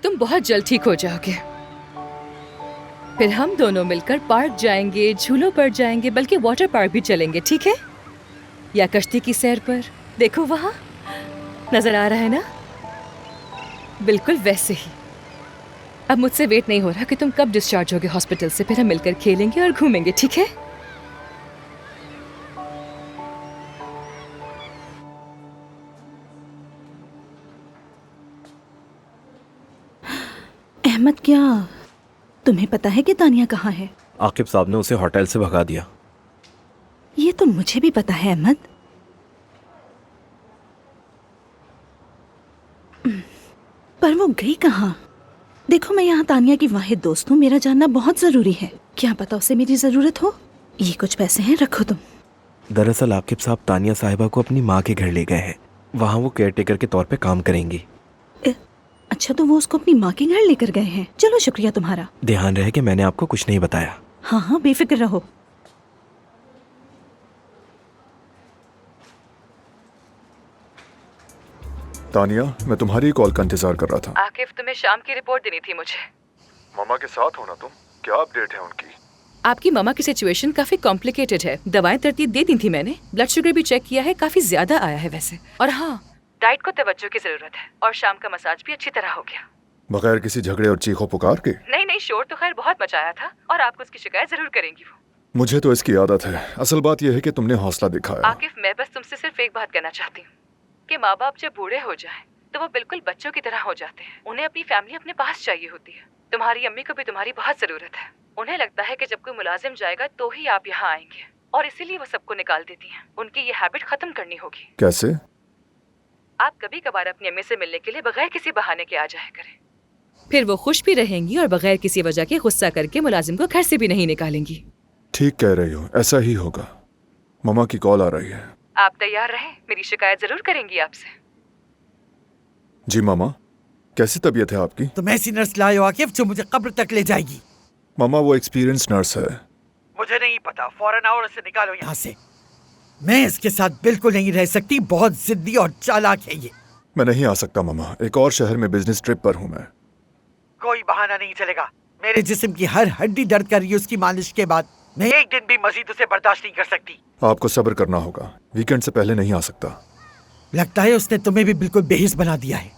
तुम बहुत जल्द ठीक हो जाओगे। फिर हम दोनों मिलकर पार्क जाएंगे, झूलों पर जाएंगे, बल्कि वाटर पार्क भी चलेंगे, ठीक है? या कश्ती की सैर पर। देखो वहां नजर आ रहा है ना, बिल्कुल वैसे ही। अब मुझसे वेट नहीं हो रहा कि तुम कब डिस्चार्ज होगे हॉस्पिटल से। फिर हम मिलकर खेलेंगे और घूमेंगे, ठीक है? अहमद, क्या तुम्हें पता है कि तानिया कहाँ है? आकिब साहब ने उसे होटल से भगा दिया। ये तो मुझे भी पता है अहमद, पर वो गई कहाँ? देखो, मैं यहाँ तानिया की वाहिद दोस्त हूँ, मेरा जानना बहुत जरूरी है। क्या पता उसे मेरी जरूरत हो। ये कुछ पैसे हैं, रखो तुम। दरअसल आकिब साहब तानिया साहिबा को अपनी माँ के घर ले गए हैं। वहाँ वो केयरटेकर के तौर पे काम करेंगी। अच्छा, तो वो उसको अपनी माँ के घर लेकर गए हैं। चलो, शुक्रिया तुम्हारा। ध्यान रहे कि मैंने आपको कुछ नहीं बताया। हाँ हाँ, बेफिक्र रहो। तानिया, मैं तुम्हारी कॉल का इंतजार कर रहा था। आकिब, तुम्हें शाम की रिपोर्ट देनी थी मुझे। मामा के साथ हो ना तुम? क्या अपडेट है उनकी? आपकी मामा की सिचुएशन काफी कॉम्प्लिकेटेड है। दवाएं तरतीब दे दी थी मैंने, ब्लड शुगर भी चेक किया है, काफी ज्यादा आया है वैसे। और हाँ, डाइट को तवज्जो की जरूरत है। और शाम का मसाज भी अच्छी तरह हो गया। बगैर किसी झगड़े और चीखों पुकार के? नहीं, शोर तो खैर बहुत मचाया था, और आपको उसकी शिकायत जरूर करेंगी वो। मुझे तो इसकी आदत है। असल बात यह है कि तुमने हौसला दिखाया। आकिफ, मैं बस तुमसे सिर्फ एक बात कहना चाहती हूँ कि माँ बाप जब बूढ़े हो जाएं तो वो बिल्कुल बच्चों की तरह हो जाते हैं। उन्हें अपनी फैमिली अपने पास चाहिए होती है। तुम्हारी अम्मी को भी तुम्हारी बहुत जरूरत है। उन्हें लगता है कि जब कोई मुलाजिम जाएगा तो ही आप यहाँ आएंगे, और इसीलिए वो सबको निकाल देती हैं। उनकी ये हैबिट खत्म करनी होगी। कैसे? आप कभी कभार अपनी अम्मी से मिलने के लिए बगैर किसी बहाने के आ जाया करें। फिर वो खुश भी रहेंगी और बगैर किसी वजह के गुस्सा करके मुलाजिम को घर से भी नहीं निकालेंगी। ठीक कह रही हो, ऐसा ही होगा। मामा की कॉल आ रही है। आप तैयार रहें, मेरी शिकायत जरूर करेंगी आपसे। जी मामा, कैसी तबीयत है आपकी? तुम ऐसी नर्स लाए हो आकिब जो मुझे कब्र तक ले जाएगी। मामा, वो एक्सपीरियंस नर्स है। मुझे नहीं पता, फौरन आओ और इसे निकालो यहाँ से। मैं इसके साथ बिल्कुल नहीं रह सकती, बहुत जिद्दी और चालाक है ये। मैं नहीं आ सकता मामा, एक और शहर में बिजनेस ट्रिप पर हूँ मैं। कोई बहाना नहीं चलेगा। मेरे जिस्म की हर हड्डी दर्द कर रही है उसकी मालिश के बाद। मैं एक दिन भी मजीद उसे बर्दाश्त नहीं कर सकती। आपको सब्र करना होगा, वीकेंड से पहले नहीं आ सकता। लगता है उसने तुम्हें भी बिल्कुल बेहिस बना दिया है।